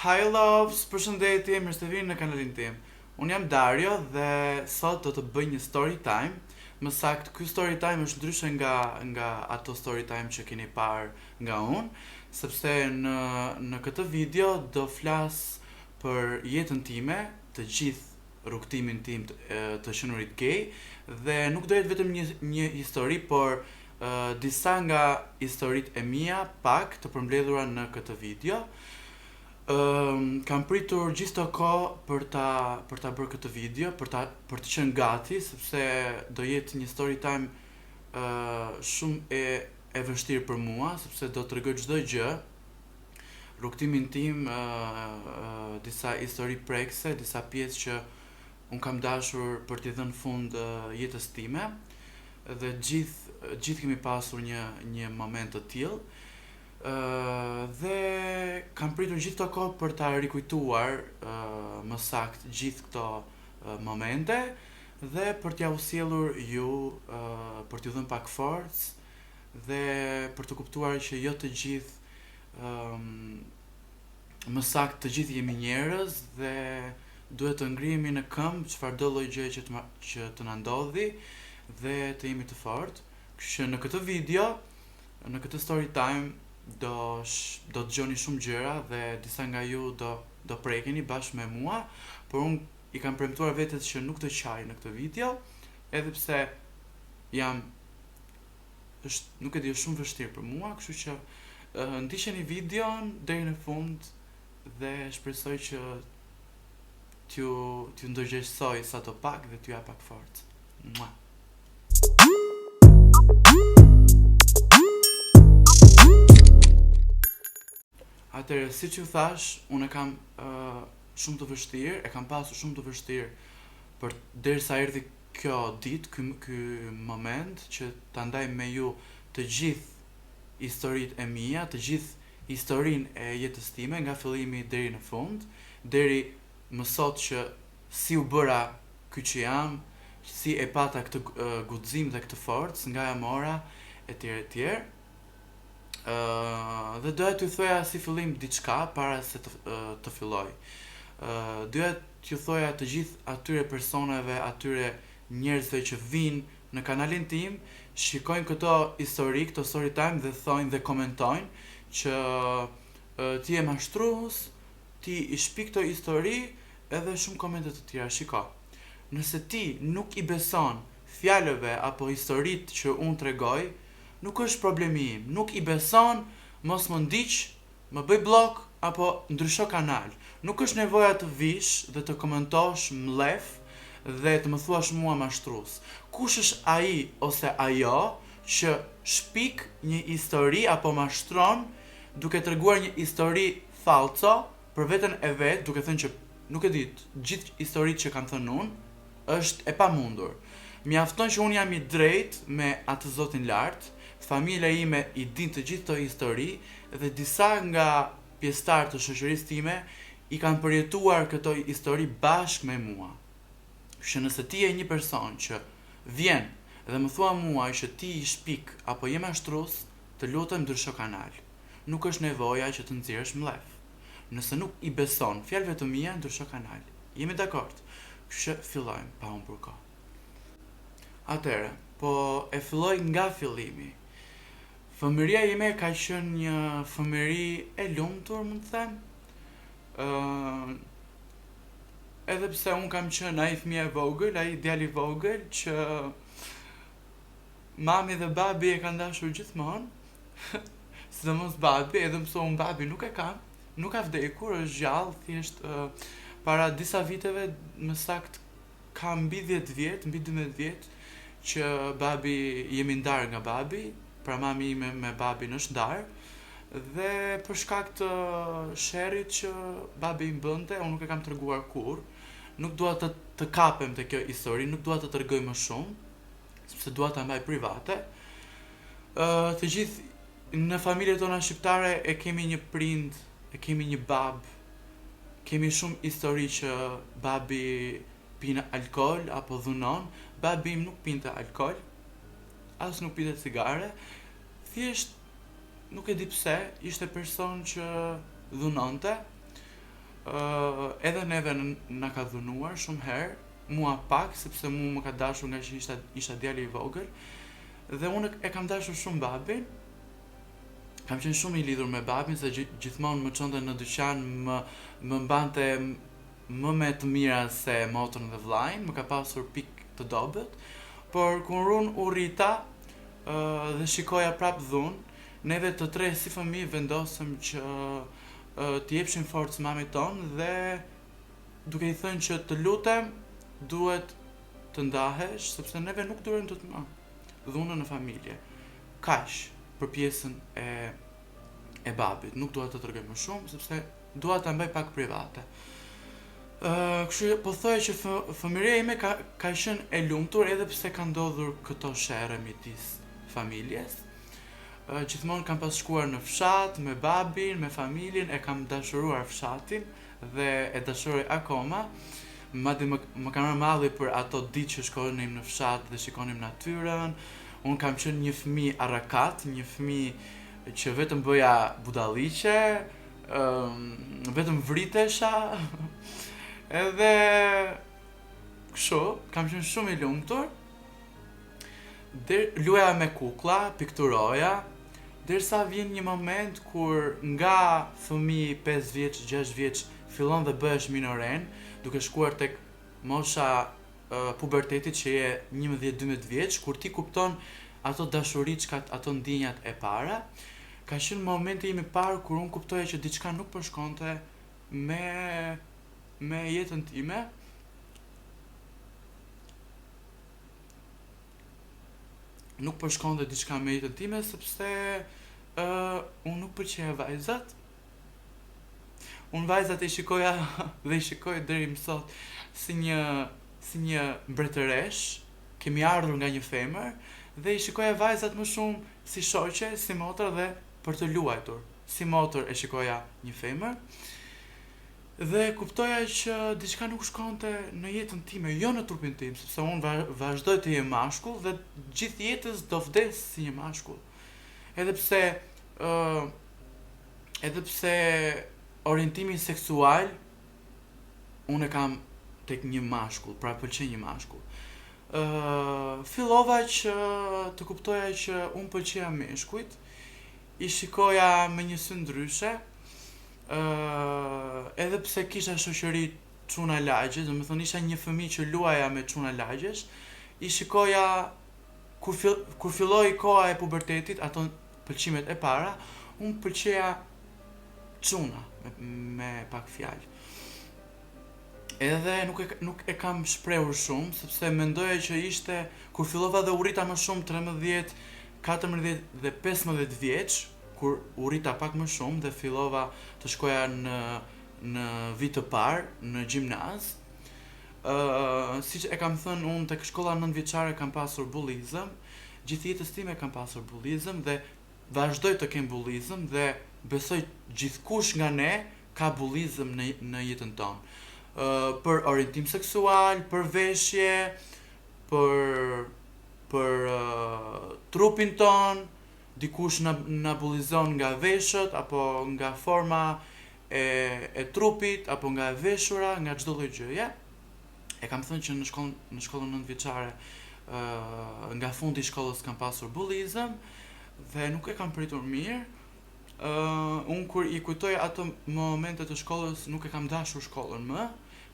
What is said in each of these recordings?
Hi loves, përshëndetje, mirë se vini në kanalin tim. Unë jam Dario dhe sot do të bëj një story time. Më saktë, ky story time është ndryshe nga ato story time që keni parë nga unë, sepse në këtë video do flas për jetën time, të gjithë rrugtimin tim të qenurit gay, dhe nuk do jetë vetëm një histori, por disa nga historitë e mia pak të përmbledhura në këtë video. Kam pritur gjithë të kohë për ta bërë këtë video, për të qenë gati, sepse do jetë një story time shumë e vështirë për mua, sepse do të rregoj çdo gjë, rrugtimin tim, disa histori prekse, disa pjesë që unë kam dashur për t'i dhënë fund jetës time, dhe gjithë kemi pasur një moment të tillë. Dhe kam pritur gjithë këto kohë për ta rikujtuar më saktë gjithë këto momente dhe për t'ja u sjellur ju, për t'ju dhënë pak forcë dhe për të kuptuar që jo të gjithë, më saktë të gjithë jemi njerëz dhe duhet të ngrihemi në këmbë çfarëdo lloj gjëje që të na ndodhi dhe të jemi të fortë. Kështu që në këtë video, në këtë story time do të dëgjoni shumë gjëra dhe disa nga ju do prekeni bashkë me mua, por unë i kam premtuar vetes që nuk do qaj në këtë video, edhe pse nuk e di, është shumë vështirë për mua, kështu që ndiqeni videon deri në fund dhe shpresoj që t'ju ndërgjegjësoj sa të pak dhe t'ju jap pak forcë. Mua. Atëherë, siç ju thash, unë e kam shumë të vështirë, e kam pasur shumë të vështirë për derisa erdhi kjo ditë, ky moment që ta ndaj me ju të gjithë historitë e mia, të gjithë historinë e jetës time nga fillimi deri në fund, deri më sot që si u bëra ky që jam, si e pata këtë guxim dhe këtë forcë nga e mora etj. Dhe doja t'ju thoja si fillim diçka para se të filloj. Doja t'ju thoja të gjithë atyre personave, atyre njerëzve që vinë në kanalin tim, shikojnë këto histori, këto story time dhe thojnë dhe komentojnë që ti je mashtrues, ti i shpi këto histori edhe shumë komente të tjera. Shiko, nëse ti nuk i beson fjalëve apo historitë që unë tregoj, nuk është problemi im, nuk i beson, mos më ndiq, më bëj blok apo ndrysho kanal. Nuk është nevoja të vish dhe të komentosh mlef dhe të më thuash mua mashtrues. Kush është ai ose ajo që shpik një histori apo mashtron duke treguar një histori falso për veten e vet, duke thënë që nuk e di, gjithë historitë që kam thënë unë është e pamundur. Mjafton që unë jam i drejtë me atë Zotin lart, familja ime i din të gjithë këto histori dhe disa nga pjesëtarët të shoqërisë time i kanë përjetuar këto histori bashkë me mua. Që nëse ti je një person që vjen dhe më thua mua që ti i shpik apo je mashtrues, të lutem ndrysho kanal. Nuk është nevoja që të nxjerrësh mlef. Nëse nuk i beson fjalëve të mia, ndrysho kanal. Jemi dakord? Kështu që fillojmë pa humbur kohë. Atëherë, po e filloj nga fillimi. Fëmëria ime ka qenë një fëmëri e lumtur, mund të them. Edhe pse unë kam qenë ai fëmia e vogël, ai djali i vogël që mami dhe babi e kanë dashur gjithmonë. Sidomos babi, edhe pse unë babi nuk e kam, nuk ka vdekur, është gjallë, thjesht para disa viteve, më saktë ka mbi 10 vjet, mbi 12 vjet që babi jemi ndarë nga babi. Pra mami ime me babin është ndarë dhe për shkak të sherrit që babi më bënte, unë nuk e kam treguar kurrë. Nuk dua të kapem te kjo histori, nuk dua të tregoj më shumë, sepse dua ta mbaj private. Të gjithë në familjet tona shqiptare e kemi një prind, e kemi një bab, kemi shumë histori që babi pinte alkool apo dhunon. Babi im nuk pinte alkool, as nuk pinte cigare, thjesht nuk e di pse, ishte person që dhunonte. edhe neve na ka dhunuar shumë herë, mua pak, sepse mua më ka dashur nga që isha djali i vogël, dhe unë e kam dashur shumë babin, kam qenë shumë i lidhur me babin, se gjithmonë më çonte në dyqan, më mbante më me të mira se motrën dhe vllajin, më ka pasur pikë të dobët, por kur unë u rrita dhe shikoja prap dhunë, neve të tre si fëmijë vendosëm që të jepshim forcë mamit tonë dhe duke i thënë që të lutem duhet të ndahesh, sepse neve nuk duhem të të më dhunën në familje. Kaq për pjesën e babit, nuk dua të tregoj më shumë sepse dua ta mbaj pak private. Kështu po thoya që fëmijëria ime ka qenë e lumtur edhe pse ka ndodhur këto sherrë midis familjes. Gjithmonë kam pas shkuar në fshat me babin, me familjen, e kam dashuruar fshatin dhe e dashuroj akoma. Madje më kanë marrë malli për ato ditë që shkonim në fshat dhe shikonim natyrën. Unë kam qenë një fëmijë arrakat, një fëmijë që vetëm bëja budalliqe, vetëm vritesha, edhe kështu, kam qenë shumë i lumtur. Luaja me kuklla, pikturoja, derisa vjen një moment kur nga fëmijë 5 vjeç, 6 vjeç fillon dhe bëhesh minoren, duke shkuar tek mosha pubertetit që je 11-12 vjeç, kur ti kupton ato dashuriçkat, ato ndjenjat e para, ka qenë momenti im i parë kur unë kuptoja që diçka nuk po shkonte me jetën time. Nuk po shkonte diçka me jetën time sepse unë nuk pëlqeja vajzat. Unë vajzat i shikoja dhe i shikoj deri më sot si një mbretëresh, kemi ardhur nga një femër dhe i shikoja vajzat më shumë si shoqe, si motër dhe për të luajtur. Si motër e shikoja një femër dhe kuptoja që diçka nuk shkonte në jetën time, jo në trupin tim, sepse unë vazhdoj të jem mashkull dhe gjithë jetës do vdes si një mashkull. Edhe pse orientimi seksual unë e kam tek një mashkull, pra pëlqen një mashkull. Fillova që të kuptoja që unë pëlqeja meshkujt, i shikoja me një sy ndryshe, edhe pse kisha shoqëri çuna lagje, domethënë isha një fëmijë që luaja me çuna lagjesh, i shikoja kur filloi koha e pubertetit, ato pëlqimet e para, unë pëlqeja çuna me pak fjalë. Edhe nuk e kam shprehur shumë, sepse mendoja që ishte kur fillova dhe u rrita më shumë 13, 14 dhe 15 vjeç, kur u rrita pak më shumë dhe fillova të shkoja në vit të parë në gjimnaz. Siç e kam thënë, unë tek shkolla 9 vjeçare kam pasur bullizëm, gjithë jetës time kam pasur bullizëm dhe vazhdoj të kem bullizëm dhe besoj gjithkush nga ne ka bullizëm në jetën tonë. Për orientim seksual, për veshje, për trupin ton, dikush na bullizon nga veshët apo nga forma e trupit apo nga e veshura, nga çdo lloj gjëje. E kam thënë që në shkollën 9 vjeçare nga fundi i shkollës kam pasur bullizëm dhe nuk e kam pritur mirë. Unë kur i kujtoj ato momente të shkollës nuk e kam dashur shkollën më.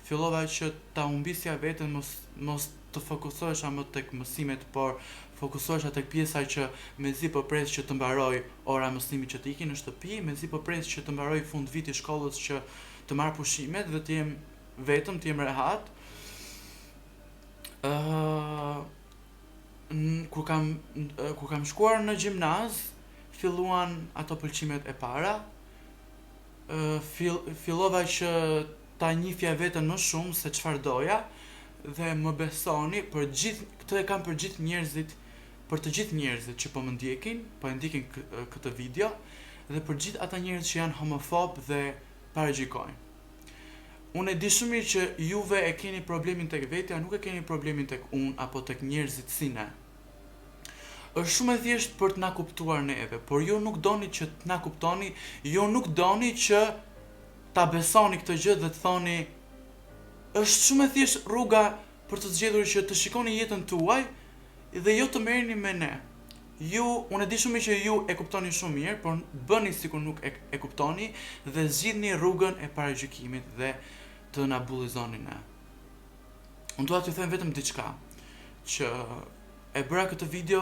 Fillova që ta humbisja veten, mos të fokusohesha më tek mësimet, por fokusohesha tek pjesa që mezi po pres që të mbaroj ora mësimit që të iki në shtëpi, mezi po pres që të mbaroj fund viti shkollës që të marr pushimet dhe të jem vetëm, të jem rehat. Kur kam shkuar në gjimnaz, filluan ato pëlqimet e para. Fillova që ta njihja veten më shumë se çfarë doja dhe më besoni, këtë e kam për gjithë njerëzit, për të gjithë njerëzit që po e ndjekin këtë video dhe për gjithë ata njerëz që janë homofob dhe paragjikojnë. Unë e di shumë mirë që juve e keni problemin tek vetja, nuk e keni problemin tek unë apo tek njerëzit si ne. Është shumë e thjeshtë për të na kuptuar neve, por ju nuk doni që të na kuptoni, ju nuk doni që ta besoni këtë gjë dhe të thoni është shumë e thjesht rruga për të zgjedhur që të shikoni jetën tuaj dhe jo të merreni me ne. Unë e di shumë që ju e kuptoni shumë mirë, por bëni sikur nuk e kuptoni dhe zgjidhni rrugën e paragjykimit dhe të na bullizoni ne. Unë dua t'ju them vetëm diçka, që e bëra këtë video,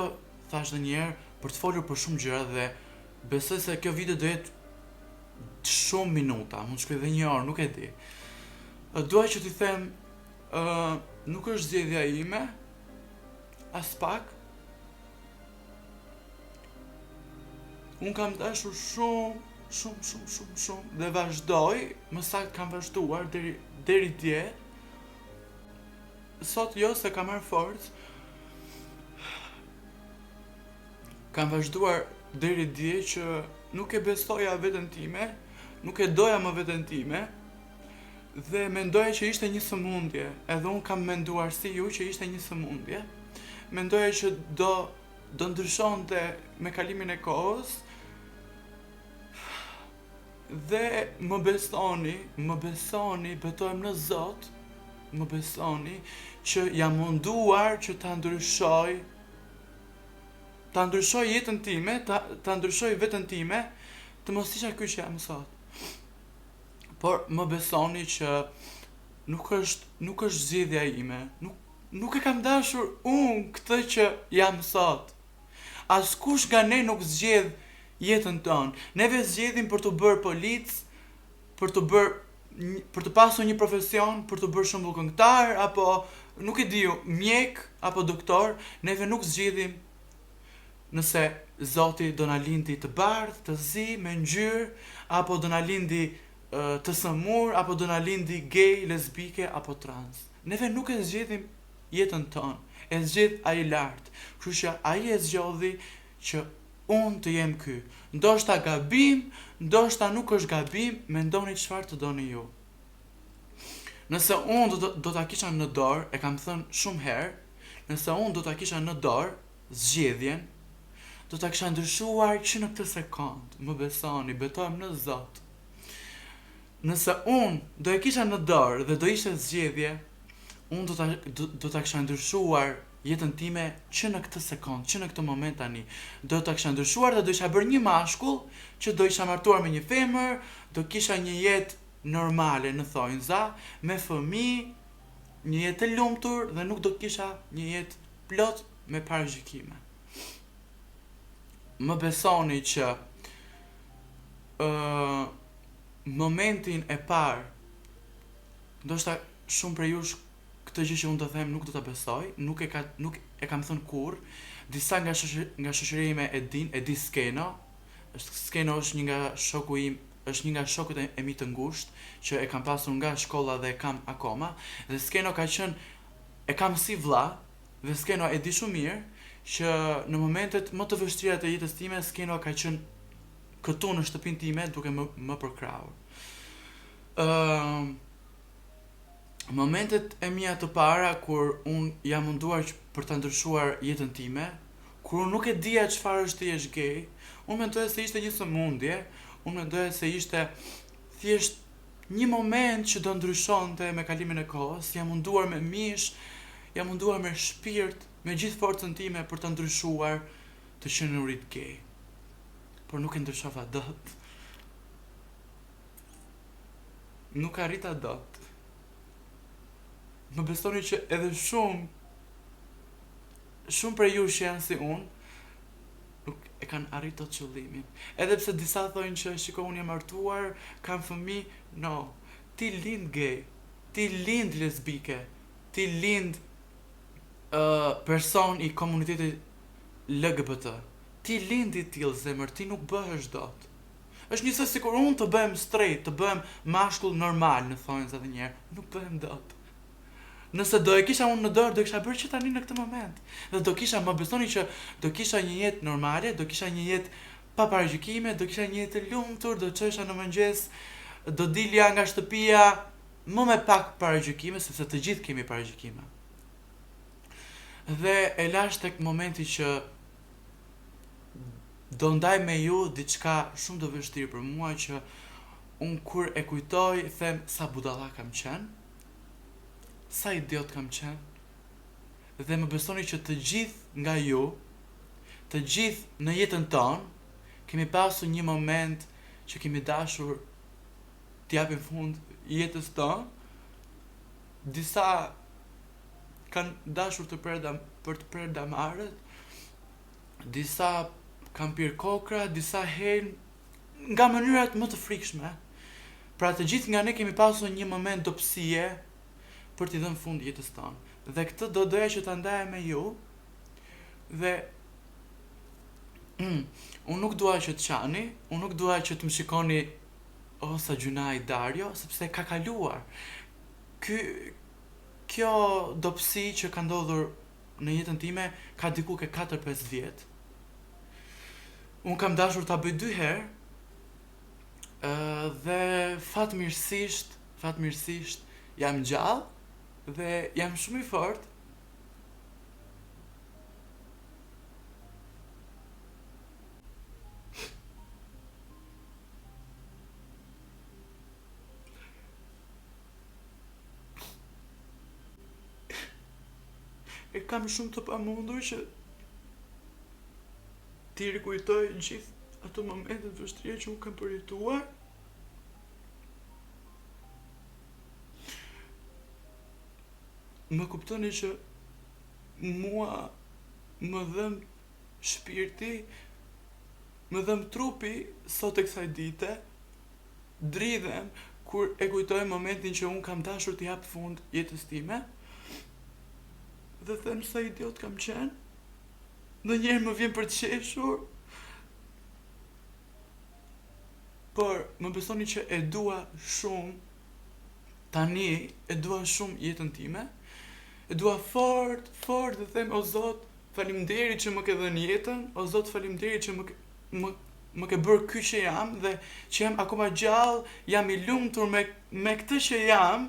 thash edhe një herë, për të folur për shumë gjëra dhe besoj se kjo video do jetë shumë minuta, mund të shkojë edhe 1 orë, nuk e di. Dua që t'i them, nuk është zgjedhja ime, as pak. Unë kam dashur shumë dhe vazhdoj, më saktë kam vazhduar deri dje. Sot jo se kam marrë forcë. Kam vazhduar deri dje që nuk e besoja veten time, nuk e doja më veten time dhe mendoja që ishte një sëmundje. Edhe unë kam menduar si ju që ishte një sëmundje. Mendoja që do ndryshonte me kalimin e kohës. Dhe më besoni, betohem në Zot, më besoni që jam munduar që ta ndryshoj jetën time, ta ndryshoj veten time, të mos isha ky që jam sot. Por më besoni që nuk është zgjedhja ime, nuk e kam dashur unë këtë që jam sot. Askush nga ne nuk zgjedh jetën tonë. Neve zgjedhim për të bërë polic, për të pasur një profesion, për të bërë shembull këngëtar apo nuk e di, mjek apo doktor. Neve nuk zgjedhim nëse Zoti do na lindi të bardhë, të zi, me ngjyrë, apo do na lindi të sëmur, apo do na lindi gay, lesbike apo trans. Neve nuk e zgjedhim jetën tonë, e zgjedh ai lart. Kështu që ai e zgjodhi që unë të jem ky. Ndoshta gabim, ndoshta nuk është gabim, mendoni çfarë të doni ju. Nëse unë do ta kisha në dorë, e kam thënë shumë herë, nëse unë do ta kisha në dorë zgjedhjen, do ta kisha ndryshuar që në këtë sekond. Më besoni, betohem në Zot. Nëse unë do e kisha në dorë dhe do ishte zgjedhje, unë do ta kisha ndryshuar jetën time që në këtë sekond, që në këtë moment tani. Do ta kisha ndryshuar dhe do isha bërë një mashkull që do isha martuar me një femër, do kisha një jetë normale në thonjza, me fëmijë, një jetë e lumtur dhe nuk do kisha një jetë plot me paragjykime. Më besoni që momentin e parë, ndoshta shumë prej jush këtë gjë që unë të them nuk do ta besoj, nuk e kam thënë kurrë. Disa nga shoqëria ime e di Skeno. Skeno është një nga shoku im, është një nga shokët e mi të ngushtë që e kam pasur nga shkolla dhe e kam akoma. Dhe Skeno ka qenë, e kam si vlla, dhe Skeno e di shumë mirë që në momentet më të vështira të jetës time, Skeno ka qenë këtu në shtëpinë time duke më përkrahur. Momentet e mia të para kur unë jam munduar për ta ndryshuar jetën time, kur unë nuk e dija çfarë është të jesh gay, unë mendoja se ishte një sëmundje, unë mendoja se ishte thjesht një moment që do ndryshonte me kalimin e kohës. Jam munduar me mish, jam munduar me shpirt, me gjithë forcën time për të ndryshuar të qenurit gay. Por nuk e ndryshova dot. Nuk arrita dot. Më besoni që edhe shumë prej jush që janë si unë, nuk e kanë arritur qëllimin. Edhe pse disa thonë që shiko unë jam martuar, kam fëmijë, no. Ti lind gay, ti lind lesbike, ti lind person i komunitetit LGBT. Ti lind i tillë zemër, ti nuk bëhesh dot. Është njësoj sikur unë të bëhem straight, të bëhem mashkull normal, në thonjza edhe një herë, nuk bëhem dot. Nëse do e kisha unë në dorë, do kisha bërë që tani në këtë moment. Dhe do kisha, më besoni që do kisha një jetë normale, do kisha një jetë pa paragjykime, do kisha një jetë e lumtur, do çesha në mëngjes, do dilja nga shtëpia më me pak paragjykime, sepse të gjithë kemi paragjykime. Dhe e lash tek momenti që do ndaj me ju diçka shumë të vështirë për mua, që unë kur e kujtoj, them sa budalla kam qenë, sa idiot kam qenë, dhe më besoni që të gjithë nga ju, të gjithë në jetën tonë, kemi pasur një moment që kemi dashur t'japim fund jetës tonë, disa kanë dashur për të prerë damarët, disa kanë pirë kokra, disa herë nga mënyrat më të frikshme. Pra të gjithë nga ne kemi pasur një moment dobësie për t'i dhënë fund jetës tonë. Dhe këtë do doja që ta ndaja me ju, dhe unë nuk dua që të qani, unë nuk dua që të më shikoni sa gjunaj Dario, sepse ka kaluar. Kjo dobësi që ka ndodhur në jetën time ka diku ke 4-5 vjet. Unë kam dashur ta bëj 2 herë, dhe fatmirësisht jam gjallë dhe jam shumë i fortë. E kam shumë të pamundur që t'i rikujtoj gjithë ato momentet vështria që unë kam përjetuar. Më kuptoni që mua më dhëm shpirti, më dhëm trupi sot e kësaj dite, dridhem kur e kujtoj momentin që unë kam dashur t'i jap fund jetës time, dhe them sa idiot kam qenë, ndonjëherë më vjen për të qeshur, por më besoni që e dua shumë, tani e dua shumë jetën time, e dua fort, dhe them, o Zot, faleminderit që më ke dhënë jetën, o Zot, faleminderit që më ke bërë ky që jam, dhe që jam akoma gjallë, jam i lumtur me këtë që jam,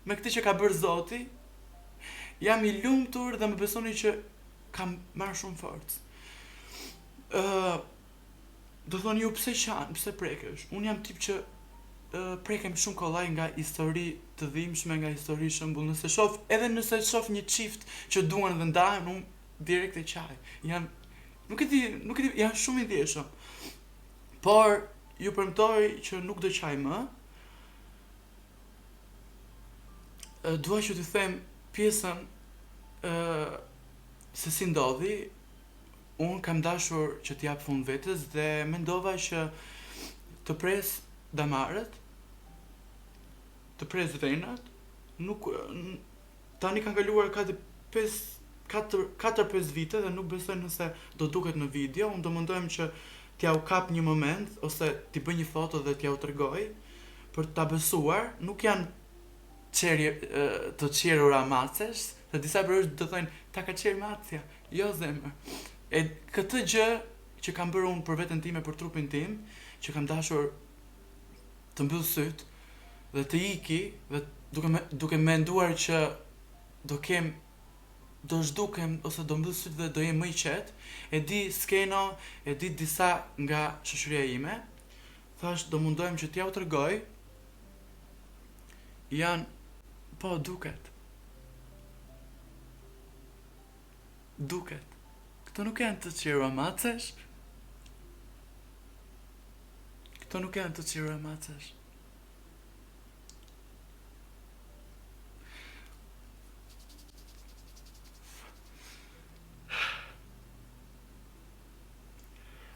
me këtë që ka bërë Zoti, jam i lumtur dhe më besoni që kam marrë shumë forcë. Do thoni ju pse qan, pse prekesh? Unë jam tip që prekem shumë kollaj nga histori të dhimbshme, nga histori shembull, nëse shoh një çift që duan dhe ndahen, unë direkt e qaj. Nuk e di, janë shumë i ndjeshëm. Por ju premtoj që nuk do qaj më. Dua që t'ju them pjesën se si ndodhi. Unë kam dashur që t'jap fund vetes dhe mendova që të pres damarët, të pres venat, tani kanë kaluar 4-5 vite dhe nuk besoj nëse do duket në video. Unë do mendojmë që t'ja u kap një moment, ose t'i bëj një foto dhe t'ja u tregoj, për ta besuar. Nuk janë të qerura macesh, dhe disa përveç do thojnë, ta ka qerë macja. Jo zemër. E këtë gjë që kam bërë unë për veten time, për trupin tim, që kam dashur të mbyll syt dhe të iki, dhe duke menduar që do zhdukem ose do mbyll syt dhe do jem më i qetë, e di skeno, e di disa nga shoqëria ime, thash do mundohem që t'ja u tregoj, janë, po duket. Këto nuk janë të qerua macesh.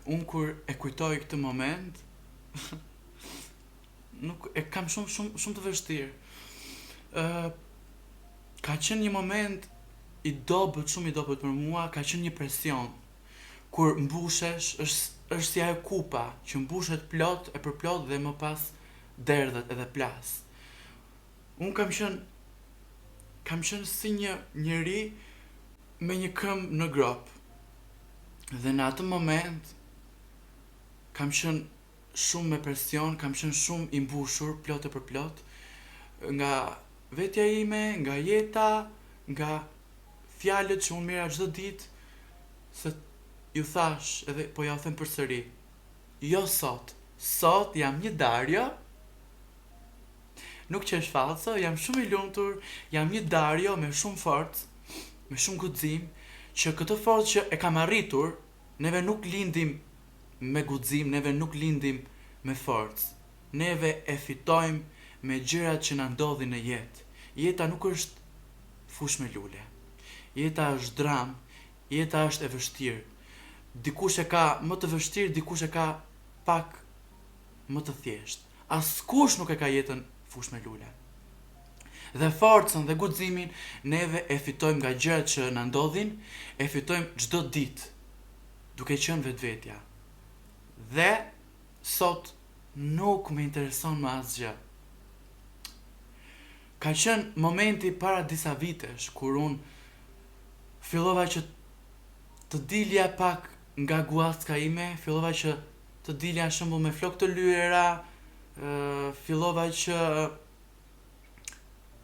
Unë kur e kujtoj këtë moment, nuk e kam shumë të vështirë. Ka qenë një moment shumë i dobët për mua, ka qenë një presion, kur mbushesh, është si ajo kupa, që mbushet plot e përplot dhe më pas derdhet edhe plas. Unë kam qenë si një njeri me një këmbë në grop, dhe në atë moment kam qenë shumë me presion, kam qenë shumë i mbushur, plot e përplot, nga vetja ime, nga jeta, nga fjalët që unë mira çdo ditë, se ju thash edhe po ja u them përsëri. Jo sot jam një Dario nuk që është falso, jam shumë i lumtur, jam një Dario me shumë forcë, me shumë guxim, që këtë forcë që e kam arritur, neve nuk lindim me guxim, neve nuk lindim me forcë. Neve e fitojmë me gjërat që na ndodhin në jetë. Jeta nuk është fush me lule. Jeta është dram, jeta është e vështirë. Dikush e ka më të vështirë, dikush e ka pak më të thjeshtë. Askush nuk e ka jetën fush me lule. Dhe forcën dhe guximin neve e fitojmë nga gjërat që na ndodhin, e fitojmë çdo ditë, duke qenë vetvetja. Dhe sot nuk më intereson më asgjë. Ka qenë momenti para disa vitesh kur unë fillova që të dilja pak nga guacka ime, fillova që të dilja në shembull me flokë të lyera, fillova që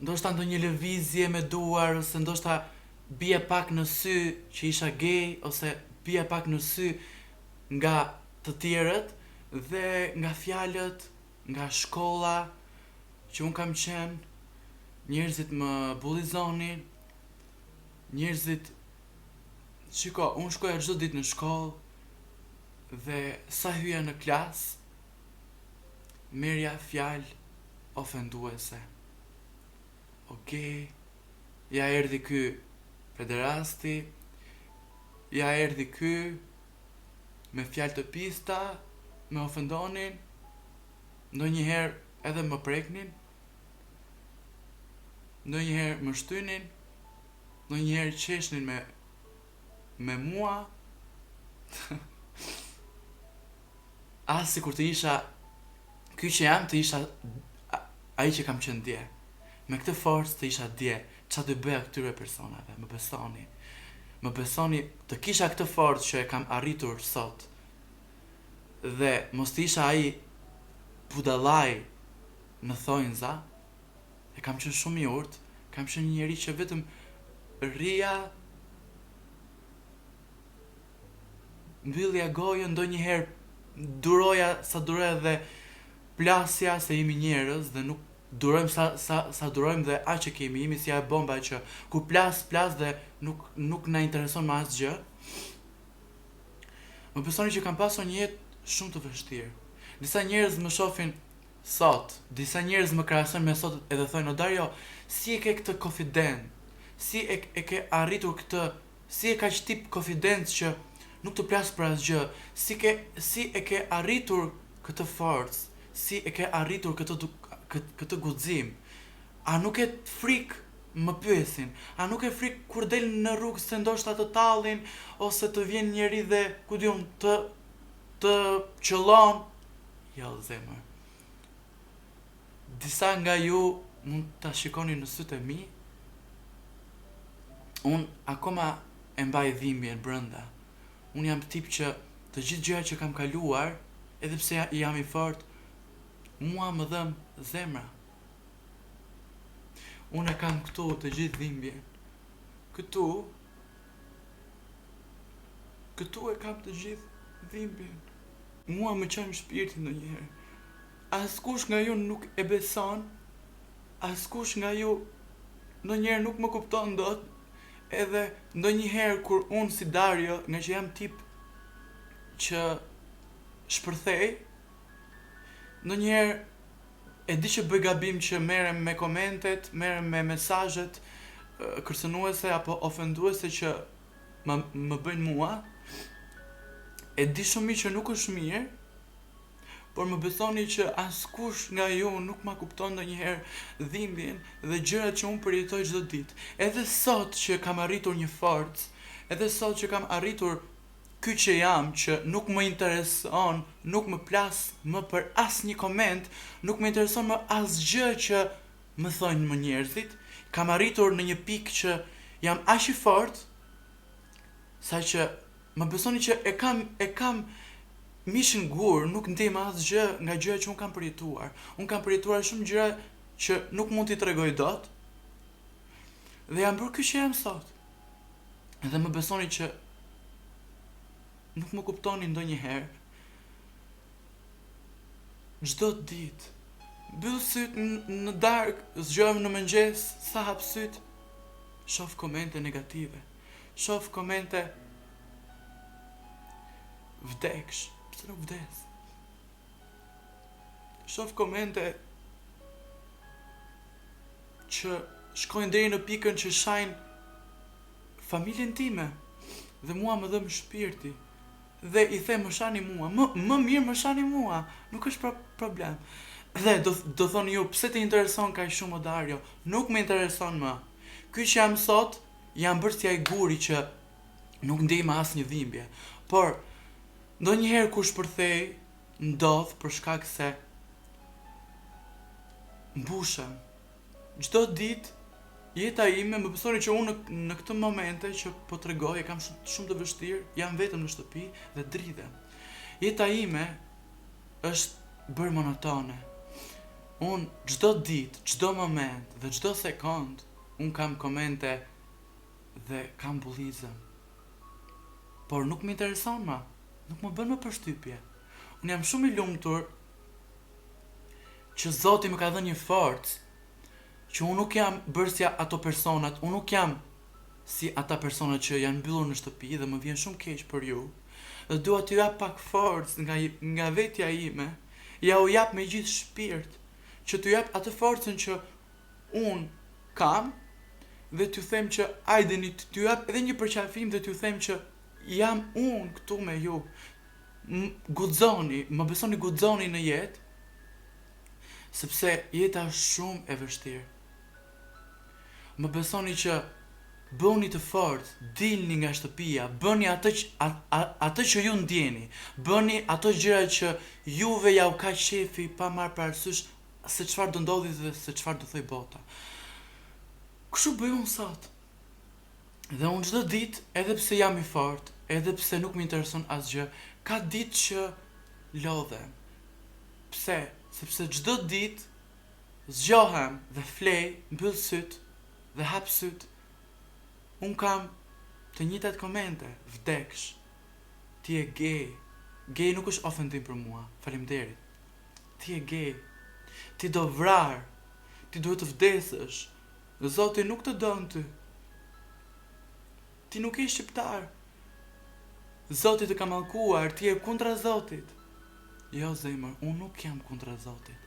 ndoshta ndonjë lëvizje me duar, ose ndoshta bie pak në sy që isha gay, ose bie pak në sy nga të tjerët, dhe nga fjalët, nga shkolla që un kam qenë, njerëzit më bullizonin, njerëzit shiko, unë shkoja çdo ditë në shkollë dhe sa hyja në klasë, merja fjalë ofenduese. Okej, ja erdhi ky pederasti, ja erdhi ky me fjalë të pista, me ofendonin, ndonjëherë edhe më preknin, ndonjëherë më shtynin, ndonjëherë qeshnin me mua. As sikur të isha ky që jam, të isha ai që kam qenë dje. Me këtë forcë të isha dje, çfarë do bëja këtyre personave, më besoni. Më besoni, të kisha këtë forcë që e kam arritur sot. Dhe mos të isha ai budallaj në thonjza, e kam qenë shumë i urtë, kam qenë një njeri që vetëm rria, mbyllja gojën, ndonjëherë duroja sa duroja dhe plasja, se jemi njerëz dhe nuk durojmë sa durojmë dhe aq që kemi, jemi si ajo bomba që ku plas dhe nuk na intereson më asgjë. Më besoni që kam pasur një jetë shumë të vështirë. Disa njerëz më shohin sot, disa njerëz më krahasojnë me sot edhe thonë, "O Dario, si e ke këtë confident? Si e ke arritur këtë? Si e ka që tip confidence që nuk të plas për asgjë? Si e ke arritur këtë forcë? Si e ke arritur këtë guxim? A nuk e frikë?" Më pyesin, a nuk e frikë kur del në rrugë se ndoshta të tallin, ose të vjen njeri dhe ku diun të qëllon? Jo, zemër. Disa nga ju mund ta shikoni në sytë e mi, unë akoma e mbaj dhimbjen brenda. Unë jam tip që të gjithë gjërat që kam kaluar, edhe pse jam i fort, mua më dhëm zemra. Unë e kam këtu të gjithë dhimbjen. Këtu e kam të gjithë dhimbjen. Mua më çon shpirtin ndonjëherë. Askush nga ju nuk e beson, askush nga ju ndonjëherë nuk më kupton dot, edhe ndonjëherë kur unë si Dario, nga që jam tip që shpërthej, ndonjëherë e di që bëj gabim që merrem me komentet, merrem me mesazhet kërcënuese apo ofenduese që më bëjnë mua. E di shumë mirë që nuk është mirë, por më besoni që askush nga ju nuk ma kupton ndonjëherë dhimbjen dhe gjërat që unë përjetoj çdo ditë. Edhe sot që kam arritur një forcë, edhe sot që kam arritur ky që jam, që nuk më intereson, nuk më plas më për asnjë koment, nuk më intereson më asgjë që më thonë më njerëzit, kam arritur në një pikë që jam aq i fortë, saqë më besoni që e kam mishin gur, nuk ndjem asgjë nga gjërat që un kam përjetuar. Un kam përjetuar shumë gjëra që nuk mund t'i tregoj dot. Dhe jam bërë ky që jam sot. Dhe më besoni që nuk më kuptoni ndonjëherë. Çdo ditë Mbyll syt në darkë, zgjohem në mëngjes, sa hap syt, shoh komente negative. Shoh komente vdeksh, pse nuk vdes? Shoh komente që shkojnë deri në pikën që shajnë familjen time dhe mua më dhëm shpirti dhe i them më shani mua, më mirë më shani mua, nuk është problem. Dhe do thoni ju, pse të intereson kaq shumë Dario? Nuk më intereson më. Ky që jam sot, jam bërë si ai guri që nuk ndej më asnjë dhimbje. Por ndonjëherë kur shpërthej, ndodh për shkak se mbushem. Çdo ditë jeta ime, më besoni që unë në këtë momente që po tregoj, e kam shumë të vështirë, jam vetëm në shtëpi dhe dridhem. Jeta ime është bërë monotone. Unë çdo ditë, çdo moment dhe çdo sekond, unë kam komente dhe kam bullizëm. Por nuk më intereson më, nuk më bën më përshtypje. Unë jam shumë i lumtur që Zoti më ka dhënë një forcë, që unë nuk jam bërë si ato personat, unë nuk jam si ata personat që janë mbyllur në shtëpi dhe më vjen shumë keq për ju. Dhe dua t'ju jap pak forcë nga vetja ime, ja u jap me gjithë shpirt, që t'ju jap atë forcën që unë kam dhe t'ju them që ajdeni t'ju jap edhe një përqafim dhe t'ju them që jam unë këtu me ju. Guxoni, më besoni, guxoni në jetë, sepse jeta është shumë e vështirë. Më besoni që bëni të fortë, dilni nga shtëpia, bëni atë që ju ndjeni, bëni ato gjëra që juve ja u ka shefi pa marrë parasysh se çfarë do ndodhi dhe se çfarë do thoj bota. Kështu bëj unë sot. Dhe unë çdo ditë, edhe pse jam i fortë, edhe pse nuk më intereson asgjë, ka ditë që lodhem. Pse? Sepse çdo ditë zgjohem dhe flej, mbyll syt dhe hap syt. Unë kam të njëjtat komente, vdeksh, ti je gay. Gay nuk është ofendim për mua, faleminderit. Ti je gay, ti do vrar, ti duhet të vdesësh, Zoti nuk të don ty. Ti nuk je shqiptar. Zoti të ka mallkuar, ti je kundra Zotit. Jo zemër, unë nuk jam kundra Zotit.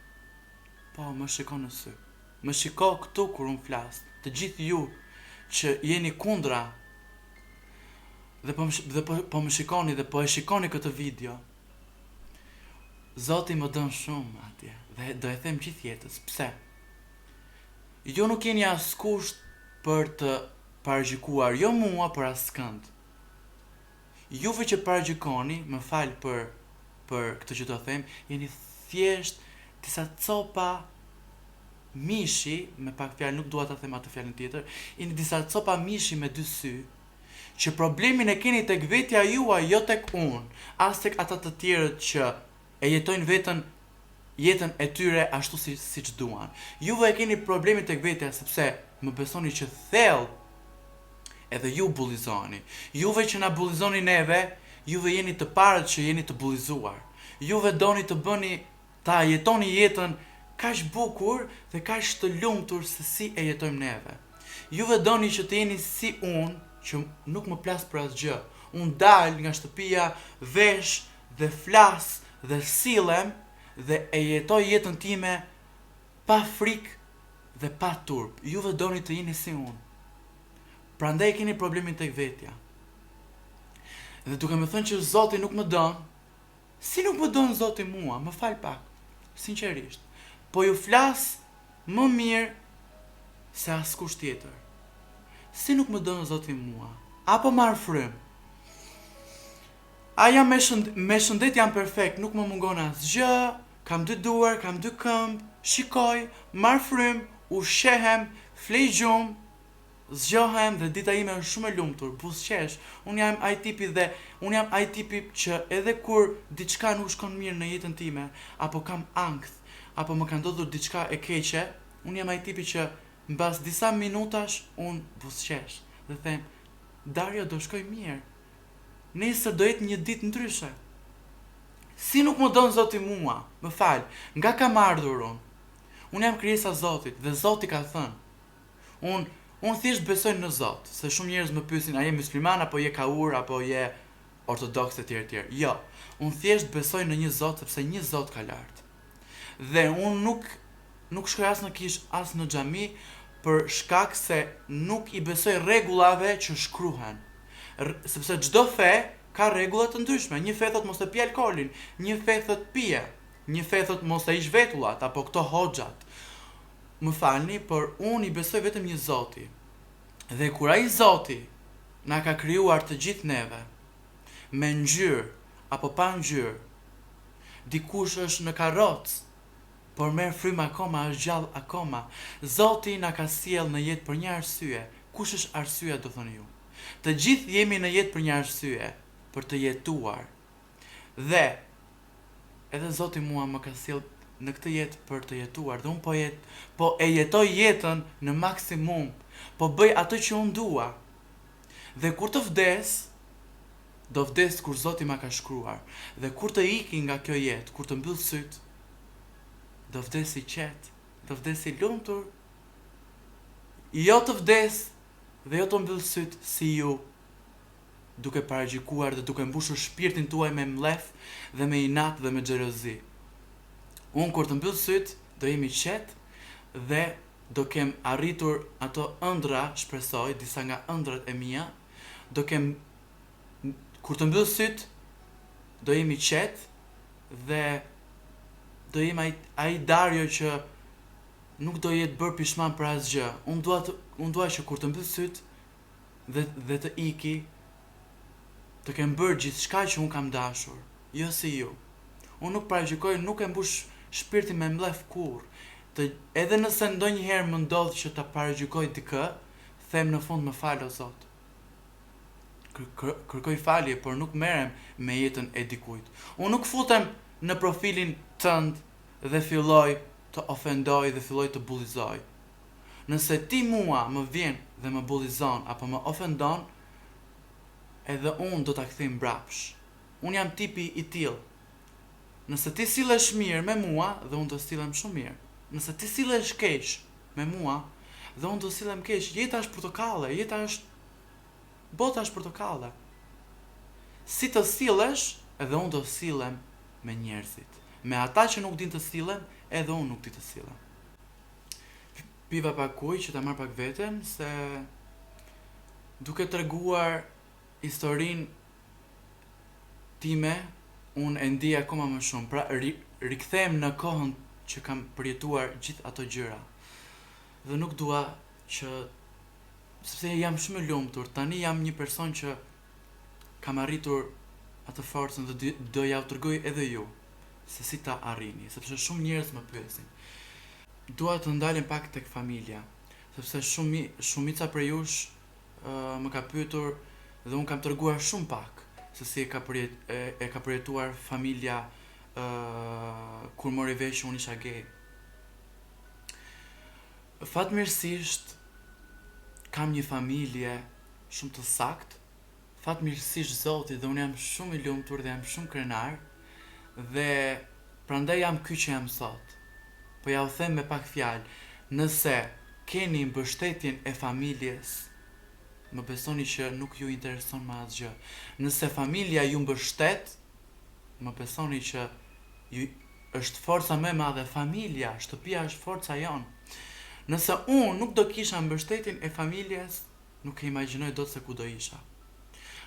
Po, më shiko në sy. Më shiko këtu kur unë flas. Të gjithë ju që jeni kundra dhe po më shikoni dhe po e shikoni këtë video. Zoti më don shumë atje dhe do e them gjithë jetës. Pse? Ju nuk jeni askusht për të paragjikuar jo mua për askënd. Juve që paragjikoni, më fal për këtë që do them, jeni thjesht disa copa mishi, me pak fjalë nuk dua ta them atë fjalën tjetër, jeni disa copa mishi me dy sy, që problemin e keni tek vetja juaj, jo tek unë, as tek ata të tjerët që e jetojnë jetën e tyre ashtu siç duan. Juve e keni problemin tek vetja, sepse më besoni që thellë edhe ju bullizoni. Juve që na bullizoni neve, juve jeni të parët që jeni të bullizuar. Juve doni të bëni, ta jetoni jetën kaq bukur dhe kaq të lumtur se si e jetojmë neve. Juve doni që të jeni si unë, që nuk më plas për asgjë. Unë dal nga shtëpia, vesh dhe flas dhe sillem dhe e jetoj jetën time pa frikë dhe pa turp. Juve doni të jeni si unë. Prandaj keni problemin tek vetja. Dhe duke më thënë që Zoti nuk më don, si nuk më don Zoti mua, më fal pak, sinqerisht. Po ju flas më mirë se askush tjetër. Si nuk më don Zoti mua? Apo marr frym? A jam me shëndet jam perfekt, nuk më mungon asgjë, kam dy duar, kam dy këmbë, shikoj, marr frym, ushqehem, flej gjumë, zgjohem dhe dita ime është shumë e lumtur, buzëqesh. Unë jam ai tipi që edhe kur diçka nuk shkon mirë në jetën time, apo kam ankth, apo më ka ndodhur diçka e keqe, unë jam ai tipi që mbas disa minutash unë buzëqesh dhe them, Dario do shkoj mirë. Nesër do jetë një ditë ndryshe. Si nuk më don Zoti mua, më fal, nga kam ardhur unë. Unë jam krijesa e Zotit dhe Zoti ka thënë. Unë thjesht besoj në Zot, se shumë njerëz më pyesin a je musliman apo je kaur apo je ortodoks e tjerë tjerë. Jo, unë thjesht besoj në një Zot sepse një Zot ka lart. Dhe unë nuk shkoj as në kish as në xhami për shkak se nuk i besoj rregullave që shkruhen. Sepse çdo fe ka rregulla të ndryshme. Një fe thot mos të pi alkoolin, një fe thot pije, një fe thot mos të ish vetullat apo këto hoxhat. Më falni, por unë i besoj vetëm një Zoti. Dhe kur ai Zoti na ka krijuar të gjithë neve me ngjyrë apo pa ngjyrë, dikush është në karrocë, por merr frymë akoma, është gjallë akoma. Zoti na ka sjell në jetë për një arsye. Kush është arsyeja, do thoni ju? Të gjithë jemi në jetë për një arsye, për të jetuar. Dhe edhe Zoti mua më ka sjell në këtë jetë për të jetuar. Dhe unë po e jetoj jetën në maksimum, po bëj atë që unë dua. Dhe kur të vdes, do vdes kur Zoti ma ka shkruar. Dhe kur të iki nga kjo jetë, kur të mbyll syt, do vdes i qetë, do vdes i lumtur. Jo të vdes dhe jo të mbyll syt si ju, duke paragjikuar dhe duke mbushur shpirtin tuaj me mlef dhe me inat dhe me xhelozi. Unë kur të mbyll syt, do jemi qetë dhe do kem arritur ato ëndra, shpresoj, disa nga ëndrat e mia, kur të mbyll syt, do jemi qetë dhe do jem ai Dario që nuk do jetë bërë pishman për asgjë. Unë dua që kur të mbyll syt dhe të iki, të kem bërë gjithçka që unë kam dashur, jo si ju. Unë nuk paragjikoj, nuk e mbush shpirtin me mlef kurr. Edhe nëse ndonjëherë më ndodh që ta paragjikoj dikë, them në fund më fal o Zot. Kërkoj falje, por nuk merrem me jetën e dikujt. Unë nuk futem në profilin tënd dhe filloj të ofendoj dhe filloj të bullizoj. Nëse ti mua më vjen dhe më bullizon apo më ofendon, edhe unë do ta kthej mbrapsh. Unë jam tipi i tillë. Nëse ti sillesh mirë me mua, dhe unë do sillem shumë mirë. Nëse ti sillesh keq me mua, dhe unë do sillem keq. Jeta është portokalle, bota është portokalle. Si të sillesh, edhe unë do sillem me njerëzit. Me ata që nuk din të sillen, edhe unë nuk di të sillem. Piva pak ujë që ta marr pak veten, se duke treguar historinë time, unë e ndij akoma më shumë. Pra rikthehem në kohën që kam përjetuar gjithë ato gjëra. Dhe nuk dua që, sepse jam shumë i lumtur, tani jam një person që kam arritur atë forcën dhe do ja u tregoj edhe ju se si ta arrini, sepse shumë njerëz më pyesin. Dua të ndalem pak tek familja, sepse shumica prej jush më ka pyetur dhe unë kam treguar shumë pak se si e ka përjetuar familja kur mori vesh unë isha gay. Fatmirësisht kam një familje shumë të saktë, fatmirësisht Zoti, dhe unë jam shumë i lumtur dhe jam shumë krenar, dhe prandaj jam ky që jam sot. Po ja u them me pak fjalë, nëse keni mbështetjen e familjes, më besoni që nuk ju intereson më asgjë. Nëse familja ju mbështet, më besoni që është forca më e madhe. Familja, shtëpia është forca jon. Nëse unë nuk do kisha mbështetjen e familjes, nuk e imagjinoj dot se ku do isha.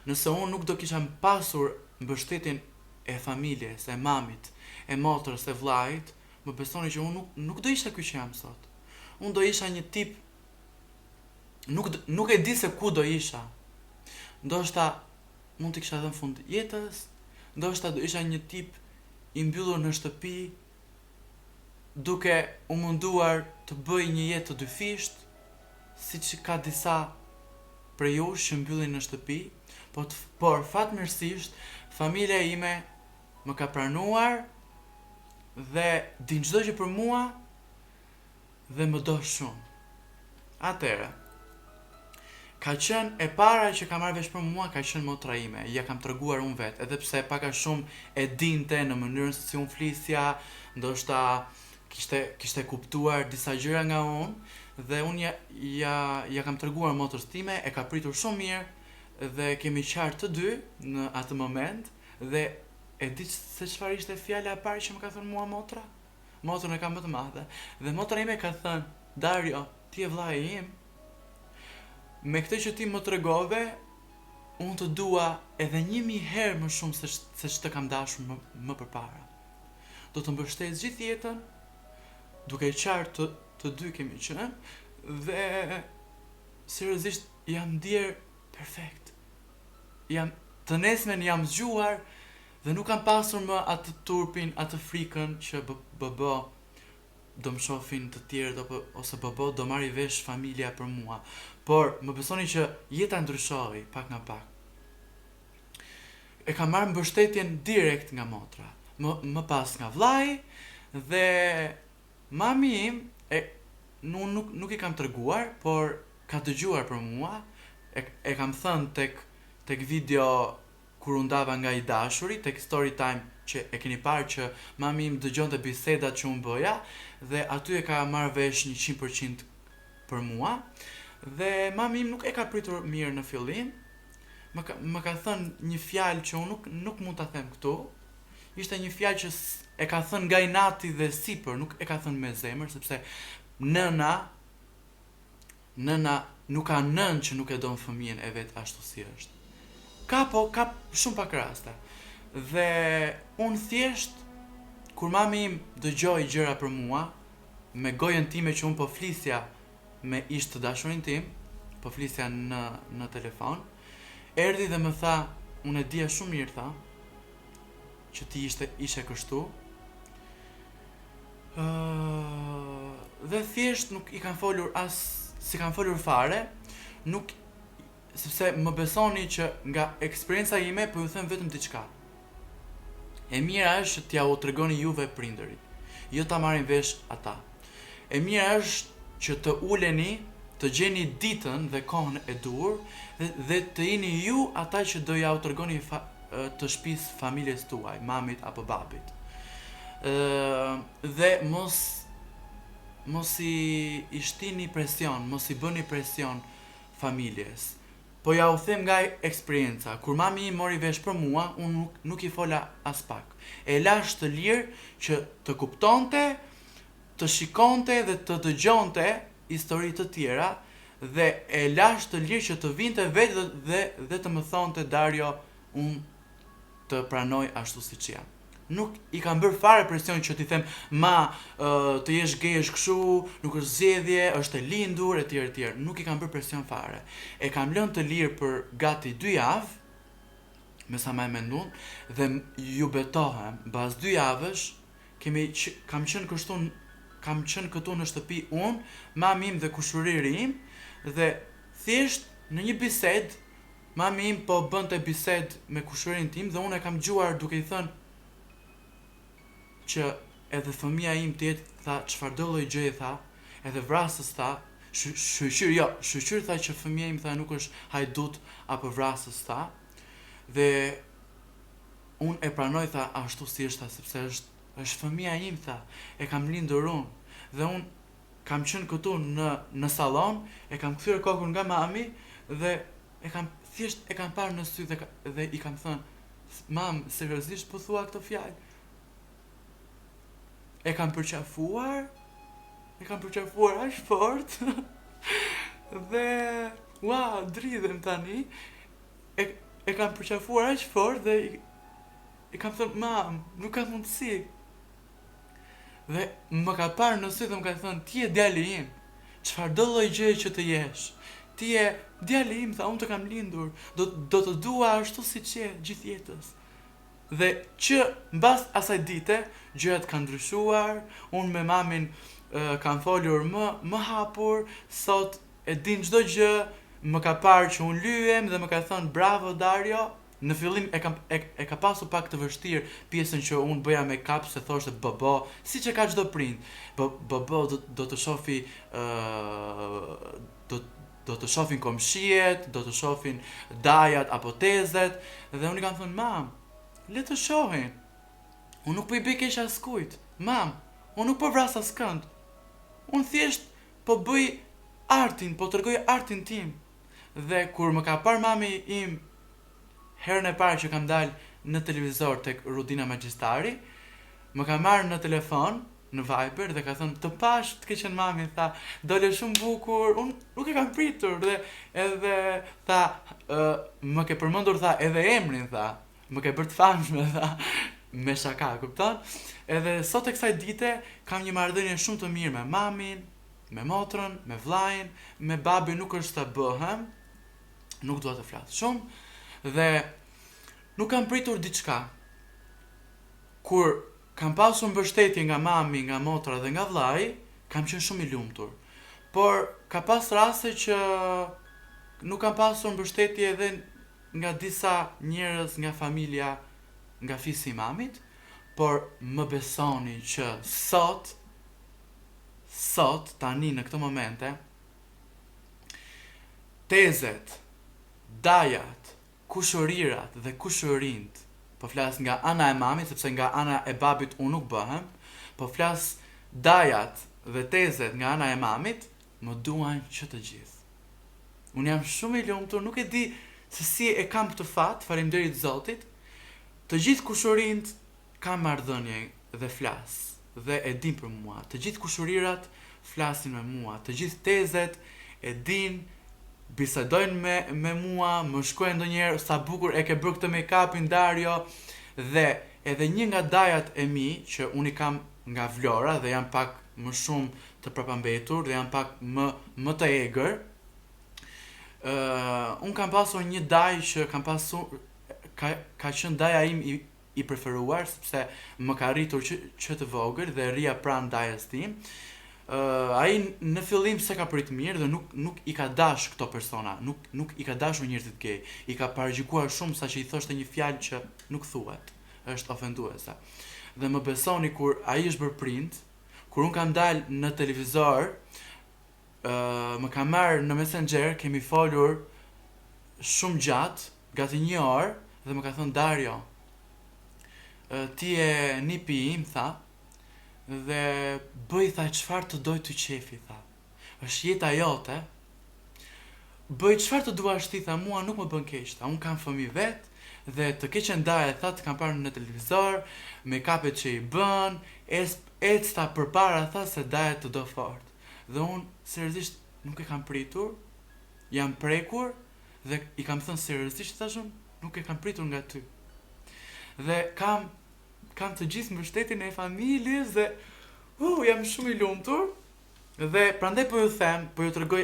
Nëse unë nuk do kisha pasur mbështetjen e familjes, e mamit, e motrës, e vllajit, më besoni që unë nuk do isha ky që jam sot. Unë do isha një tip, nuk e di se ku do isha. Ndoshta mund të kisha dhënë fund jetës, ndoshta do isha një tip i mbyllur në shtëpi, duke u munduar të bëj një jetë të dyfisht, siç ka disa prej jush që mbyllen në shtëpi, por fatmirësisht familja ime më ka pranuar dhe din çdo gjë për mua dhe më do shumë. Atëherë, ka qenë e para që ka marrë vesh për mua, ka qenë motra ime. Ja kam treguar unë vetë, edhe pse pak a shumë e dinte në mënyrën se si unë flisja, ndoshta kishte kuptuar disa gjëra nga unë dhe unë ja kam treguar motrës time, e ka pritur shumë mirë dhe kemi qartë të dy në atë moment dhe e di se çfarë ishte fjala e parë që më ka thënë mua motra? Motrën e kam më të madhe dhe motra ime ka thënë: "Dario, ti je vllai im. Me këtë që ti më tregove, unë të dua edhe 1000 herë më shumë se që të kam dashur më përpara. Do të mbështet gjithë jetën, duke qartë të dy kemi qenë, dhe seriozisht jam ndier perfekt. Të nesmen jam zgjuar dhe nuk kam pasur më atë turpin, atë frikën që BB do më shohin të tjerët ose BB do marri vesh familja për mua. Por më besoni që jeta ndryshoi pak nga pak. E kam marrë mbështetjen direkt nga motra, më pas nga vllai dhe mami im nuk i kam treguar, por ka dëgjuar për mua. E kam thënë tek video kur u ndava nga i dashuri, tek story time që e keni parë që mami im dëgjonte bisedat që unë bëja dhe aty e ka marrë vesh 100% për mua. Dhe mami im nuk e ka pritur mirë në fillim. Më ka thënë një fjalë që unë nuk mund ta them këtu. Ishte një fjalë që e ka thënë nga inati dhe sipër, nuk e ka thënë me zemër, sepse nëna nuk ka nën që nuk e don fëmijën e vet ashtu si është. Ka shumë pak raste. Dhe unë thjesht kur mami im dëgjoi gjëra për mua, me gojën time që unë po flisja me ish të dashurin tim, po flisja në telefon, erdhi dhe më tha: "Unë e dija shumë mirë, tha, që ti ishe kështu." Dhe thjesht nuk i kanë folur si kanë folur fare, sepse më besoni që nga eksperienca ime po ju them vetëm diçka. E mira është që t'ja u tregoni juve prindërit, jo ta marrin vesh ata. E mira është që të uleni, të gjeni ditën dhe kohën e dur dhe të jeni ju ata që do ja u tregoni të shtëpisë familjes tuaj, mamit apo babit. Dhe mos i shtini presion, mos i bëni presion familjes. Po ja u them nga eksperienca, kur mami i mori vesh për mua, unë nuk i fola as pak. E lash të lirë që të kuptonte, të shikonte dhe të dëgjonte histori të tjera dhe e lash të lirë që të vinte vetë dhe të më thonte: "Dario, unë të pranoj ashtu siç jam." Nuk i kam bërë fare presion që t'i them: të jesh gay është kështu, nuk është zgjedhje, është e lindur etj. Nuk i kam bërë presion fare. E kam lënë të lirë për gati 2 javë, me sa më mendon, dhe ju betohem, mbas 2 javësh kam qenë këtu në shtëpi unë, mami im dhe kushëriri im, dhe thjesht në një bisedë, mami im po bënte bisedë me kushërin tim dhe unë e kam dëgjuar duke i thënë që edhe fëmia im të jetë, tha, çfarë do lloj gjëje, tha, edhe vrasës, tha, shqyr tha që fëmia im, tha, nuk është hajdut apo vrasës, tha, dhe unë e pranoj, tha, ashtu si është, tha, sepse është fëmia im, tha, e kam lindur unë, dhe unë kam qenë këtu në sallon, e kam kthyer kokën nga mami dhe thjesht e kam parë në sy dhe i kam thënë: "Mam, seriozisht po thua këtë fjalë?" E kam përqafuar aq fort dhe dridhem tani. E kam përqafuar aq fort dhe i kam thënë: "Mam, nuk ka mundësi." Dhe më ka parë në sy dhe më ka thënë: "Ti je djali im, çfarë do lloj gjëje që të jesh. Ti je djali im, tha, unë të kam lindur, do të dua ashtu siç je gjithë jetës." Dhe që mbas asaj dite, gjërat kanë ndryshuar, unë me mamin kam folur më hapur, sot e din çdo gjë, më ka parë që unë lyhem dhe më ka thënë: "Bravo Dario." Në fillim e ka pasur pak të vështirë pjesën që unë bëja me kap, se thoshte BB, siç e ka çdo prind. BB do të shofi do të shohin komshiet, do të shohin dajat apo tezet, dhe unë i kam thënë: "Mam, le të shohin. Unë nuk po i bëj keq askujt. Mam, Unë nuk po vras askënd. Unë thjesht po bëj artin, po tregoj artin tim. Dhe kur më ka parë mami im herën e parë që kam dalë në televizor tek Rudina Magjistari, më ka marrë në telefon, në Viber dhe ka thënë të pash të ke qenë mami, tha, dole shumë bukur, unë nuk e kam pritur dhe edhe tha, më ke përmendur, tha, edhe emrin, tha, më ke bërë të famshme, tha, me shaka, kupton? Edhe sot e kësaj dite kam një marrëdhënie shumë të mirë me mamin, me motrën, me vllajin, me babin nuk është të bëhem, nuk dua të flas shumë dhe nuk kam pritur diçka. Kur kam pasur mbështetje nga mami, nga motra dhe nga vllai, kam qenë shumë i lumtur. Por ka pas raste që nuk kam pasur mbështetje edhe nga disa njerëz nga familja, nga fisi i mamit, por më besoni që sot tani në këto momente tezet, dajat, kushërirat dhe kushërint, po flas nga ana e mamit, sepse nga ana e babit unë nuk bëhem, po flas dajat dhe tezet nga ana e mamit, më duan që të gjithë. Unë jam shumë i lumtur, nuk e di se si e kam këtë fat, faleminderit Zotit. Të gjithë kushërint kanë marrëdhënie dhe flas dhe e din për mua. Të gjithë kushërirat flasin me mua, të gjithë tezet e din, bisedojnë me mua, më shkojnë ndonjëherë sa bukur e ke bërë këtë make-upin Dario, dhe edhe një nga dajat e mi që unë i kam nga Vlora dhe jam pak më shumë të prapambetur dhe jam pak më të egër. Unë kam pasur një daj që kam pasur ka qenë daja im i preferuar, sepse më ka rritur që të vogël dhe rria pranë dajës tim. Ai në fillim se ka prit mirë dhe nuk i ka dash këto persona, nuk i ka dashur njerëzit gay. I ka paragjikuar shumë saqë i thoshte një fjalë që nuk thuhet, është ofenduese. Dhe më besoni, kur ai është bërë prind, kur un kam dalë në televizor, më ka marrë në Messenger, kemi folur shumë gjatë, gati 1 orë, dhe më ka thënë Dario, ti e nipi im, tha, dhe bëj, tha, çfarë të doj të qefi, tha. Është jeta jote. Bëj çfarë të duash ti, tha, mua nuk më bën keq, tha. Un kam fëmijë vet dhe të keqen daje, tha, të kam parë në televizor, me kapet që i bën, ecta përpara, tha, se daje të do fort. Dhe un seriozisht nuk e kam pritur, jam prekur dhe i kam thënë seriozisht, thashun, nuk e kam pritur nga ty. Dhe kam të gjithë mbështetjen e familjes dhe jam shumë i lumtur. Dhe prandaj po ju them, po ju tregoj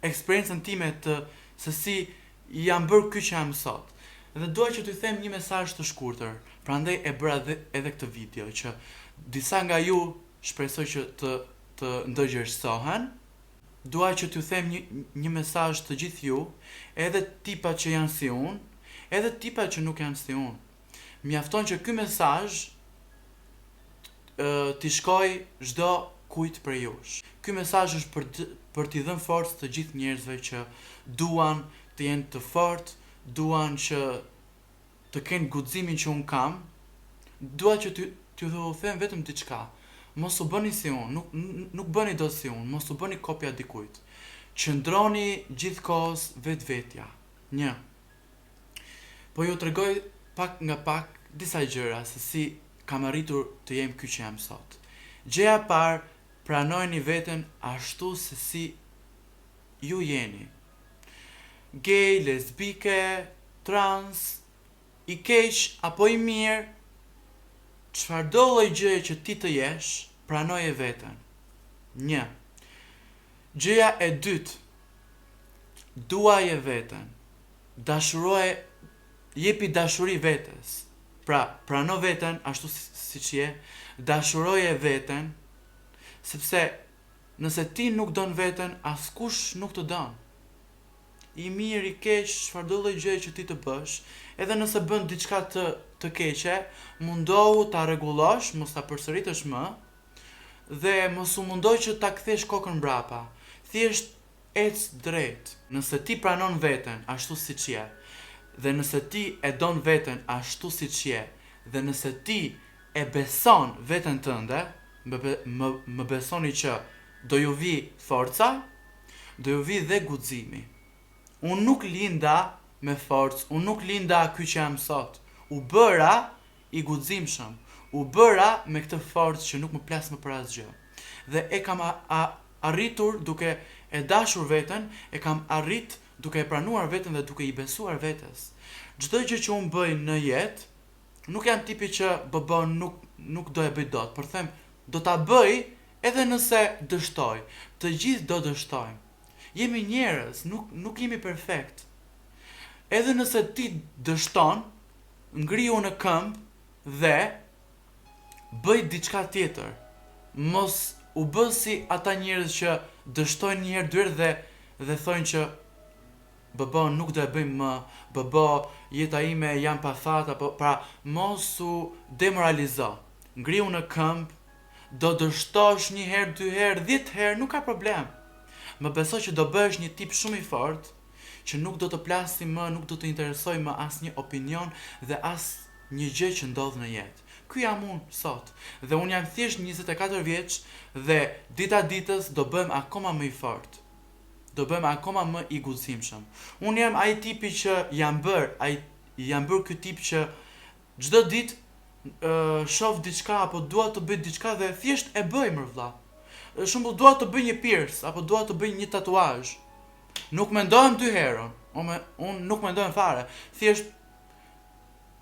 eksperiencën time se si jam bërë ky që jam sot. Dhe dua që t'ju them një mesazh të shkurtër. Prandaj e bëra edhe këtë video që disa nga ju shpresoj që të ndëgjersohen. Dua që t'ju them një mesazh të gjithë ju, edhe tipat që janë si unë, edhe tipat që nuk janë si unë. Mjafton që ky mesazh t'i shkoj çdo kujt për jush. Ky mesazh është për t'i dhënë forcë të gjithë njerëzve që duan të jenë të fortë, duan që të kenë guximin që un kam. Dua që t'ju them vetëm diçka. Mos u bëni si unë, nuk bëni dot si unë, mos u bëni kopja dikujt. Qëndroni gjithkohës vetvetja. 1. Po ju tregoj pak nga pak disa gjëra se si kam arritur të jem ky që jam sot. Gjëja e parë, pranojeni veten ashtu se si ju jeni. Gay, lesbike, trans, i keq apo i mirë, çfarëdo lloj gjëje që ti të jesh, pranoje veten. 1. Gjëja e dytë, duaje veten. Dashuroje, jepi dashuri vetes. Pra, prano veten ashtu siç je, dashuroje veten, sepse nëse ti nuk don veten, askush nuk të don. I mirë, i keq, çfarëdo lloj gjëje që ti të bësh, edhe nëse bën diçka të keqe, mundohu ta rregullosh, mos ta përsëritësh më, dhe mos u mundoj që ta kthesh kokën mbrapa. Thjesht ec drejt. Nëse ti pranon veten ashtu siç je, dhe nëse ti e don veten ashtu siç je, dhe nëse ti e beson veten tënde, më besoni që do ju vi forca, do ju vi dhe guximi. Unë nuk linda me forcë, unë nuk linda ky që jam sot. U bëra i guximshëm, u bëra me këtë forcë që nuk më plas më për asgjë. Dhe e kam arritur duke e dashur veten, e kam arrit duke e pranuar veten dhe duke i besuar vetes. Çdo gjë që unë bëj në jetë, nuk jam tipi që nuk do e bëj dot, por them do ta bëj edhe nëse dështoj. Të gjithë do dështojmë. Jemi njerëz, nuk jemi perfekt. Edhe nëse ti dështon, ngrihu në këmbë dhe bëj diçka tjetër. Mos u bë si ata njerëz që dështojnë një herë dy herë dhe thonë që bëbo nuk do e bëjmë më, bëbo jeta ime jam pa fat, apo pra mos u demoralizo. Ngrihu në këmbë, do dështosh një herë, dy herë, 10 herë, nuk ka problem. Më beso që do bëhesh një tip shumë i fortë, që nuk do të plasi më, nuk do të interesoj më asnjë opinion dhe asnjë gjë që ndodh në jetë. Ky jam unë sot, dhe unë jam thjesht 24 vjeç dhe dita ditës do bëhem akoma më i fortë. Do bëhem akoma më i guximshëm. Unë jam ai tipi që jam bër ky tip që çdo ditë shoh diçka apo dua të bëj diçka dhe thjesht e bëj më vëlla. Për shembull, dua të bëj një pierce apo dua të bëj një tatuazh. Nuk mendohem 2 herë. Unë nuk mendohem fare. Thjesht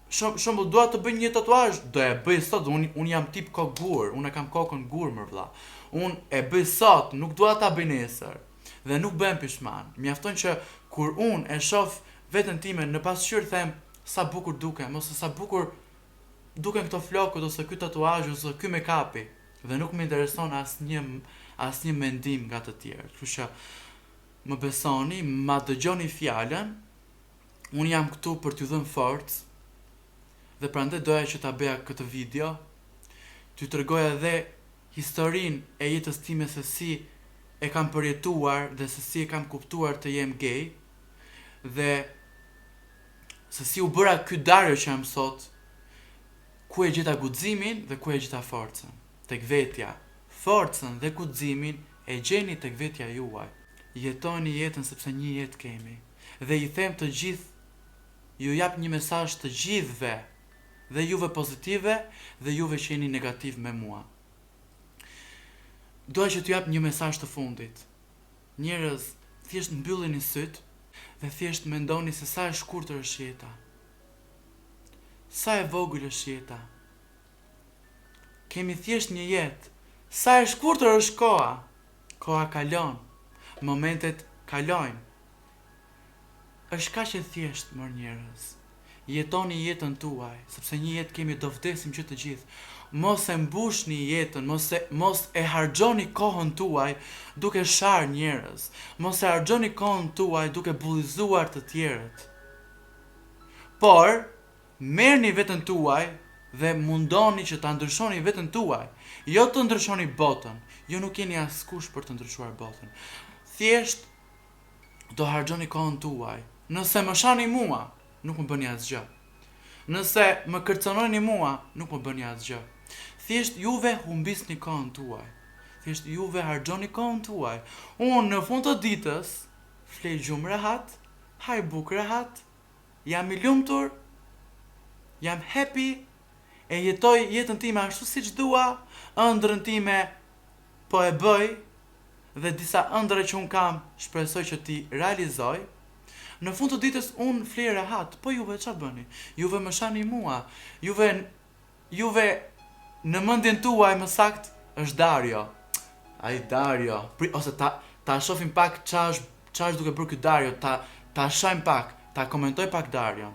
shembull, dua të bëj një tatuazh, do e bëj sot. Unë jam tip kokë gur, unë kam kokën gur më vëlla. Unë e bëj sot, nuk dua ta bëj nesër. Dhe nuk bëhem pishman. Mjafton që kur unë e shoh veten time në pasqyrë them sa bukur dukem, ose sa bukur duken këto flokët ose ky tatuazh ose ky make-upi, dhe nuk më intereson asnjë mendim nga të tjerë. Kështu që më besoni, ma dëgjoni fjalën, unë jam këtu për t'ju dhënë forcë, dhe prandaj doja që ta bëja këtë video, t'ju tregoja edhe historinë e jetës time se si e kam përjetuar dhe se si e kam kuptuar të jem gay, dhe se si u bëra ky Dario që jam sot, ku e gjeta guximin dhe ku e gjeta forcën. Tek vetja. Forcën dhe guximin e gjeni tek vetja juaj. Jetoni jetën sepse një jetë kemi. Dhe i them të gjithë, ju jap një mesazh të gjithëve, dhe juve pozitive dhe juve që jeni negativ me mua. Doja që t'ju jap një mesazh të fundit. Njerëz, thjesht mbyllini syt dhe thjesht mendoni se sa e shkurtër është jeta. Sa e vogël është jeta. Kemi thjesht një jetë. Sa e shkurtër është koha. Koha kalon. Momentet kalojnë. Është kaq e thjeshtë, mor njerëz. Jetoni jetën tuaj, sepse një jetë kemi, do vdesim që të gjithë. Mos e mbushni jetën, mos e harxhoni kohën tuaj duke sharë njerëz. Mos e harxhoni kohën tuaj duke bullizuar të tjerët. Por merrni veten tuaj dhe mundoni që ta ndryshoni veten tuaj. Jo të ndryshoni botën. Ju nuk jeni askush për të ndryshuar botën. Thjesht do harxhoni kohën tuaj. Nëse më shani mua, nuk më bëni asgjë. Nëse më kërcënoni mua, nuk më bëni asgjë. Thjesht juve humbisni kohën tuaj. Thjesht juve harxhoni kohën tuaj. Unë në fund të ditës flej gjumë rehat, haj bukë rehat, jam i lumtur, jam happy, e jetoj jetën time ashtu siç dua, ëndrrën time po e bëj, dhe disa ëndra që un kam shpresoj që ti realizoj. Në fund të ditës unë flej rehat, po juve ç'a bëni? Juve më shani mua. Juve në mendjen tuaj më sakt është Dario. Ai Dario, ose ta shohim pak ç'a është duke bërë ky Dario, ta shajm pak, ta komentoj pak Darion.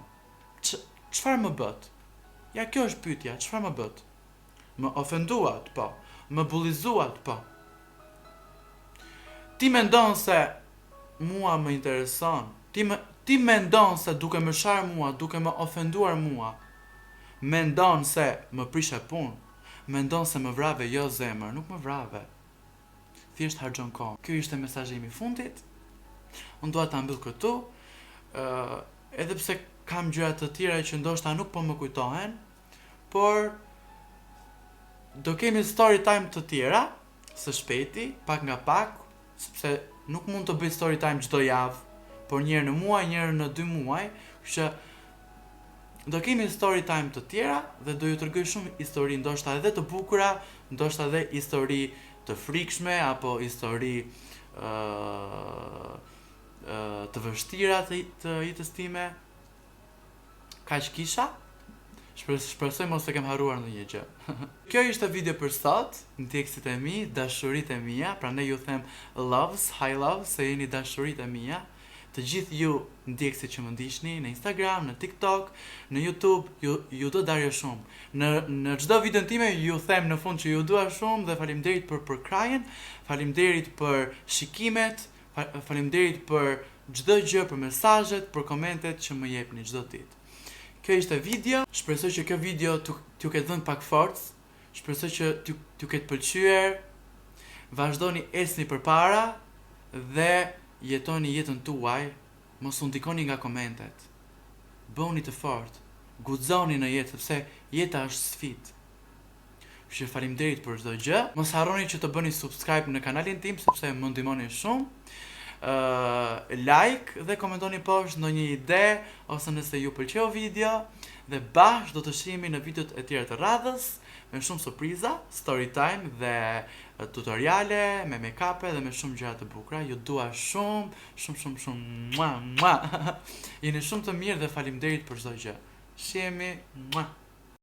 Çfarë më bët? Ja, kjo është pyetja, çfarë më bët? Më ofenduat, po. Më bullizuat, po. Ti mendon se mua më intereson? Ti mendon se duke më sharë mua, duke më ofenduar mua, mendon se më prishe punë? Mendon se më vrave? Jo zemër, nuk më vrave. Thjesht harxhon kohën. Ky ishte mesazhi im i fundit. Unë dua ta mbyll këtu. Edhe pse kam gjëra të tjera që ndoshta nuk po më kujtohen, por do kemi story time të tjera, së shpejti, pak nga pak, sepse nuk mund të bëj story time çdo javë, por njëherë në muaj, njëherë në 2 muaj, kështu që do kemi story time të tjera dhe do ju tregoj shumë histori, ndoshta edhe të bukura, ndoshta edhe histori të frikshme apo histori të vështira të jetës time. Kaq kisha. Shpresoj mos e kem haruar ndonjë gjë. Kjo ishte video për sot, ndjekësit e mi, dashuritë e mia, prandaj ju them loves, hi loves, se jeni dashuritë e mia. Të gjithë ju ndjekësit që më ndiqni në Instagram, në TikTok, në YouTube, ju do darje shumë. Në çdo video time ju them në fund që ju dua shumë dhe faleminderit për krajen, faleminderit për shikimet, faleminderit për çdo gjë, për mesazhet, për komentet që më jepni çdo ditë. Kjo ishte video, shpresoj që kjo video t'ju ketë dhënë pak forcë, shpresoj që t'ju ketë pëlqyer, vazhdoni ecni përpara dhe jetoni jetën tuaj, mos u ndikoni nga komentet. Bëuni të fortë, guxoni në jetë sepse jeta është sfidë. Kështu që faleminderit për çdo gjë. Mos harroni që të bëni subscribe në kanalin tim sepse më ndihmoni shumë. Like dhe komentoni poshtë ndonjë ide ose nëse ju pëlqeu video dhe bashkë do të shihemi në videot e tjera të radhës me shumë surpriza, story time dhe tutoriale me make-up dhe me shumë gjëra të bukura. Ju dua shumë. Mua. Jeni shumë të mirë dhe faleminderit për çdo gjë. Shihemi. Mua.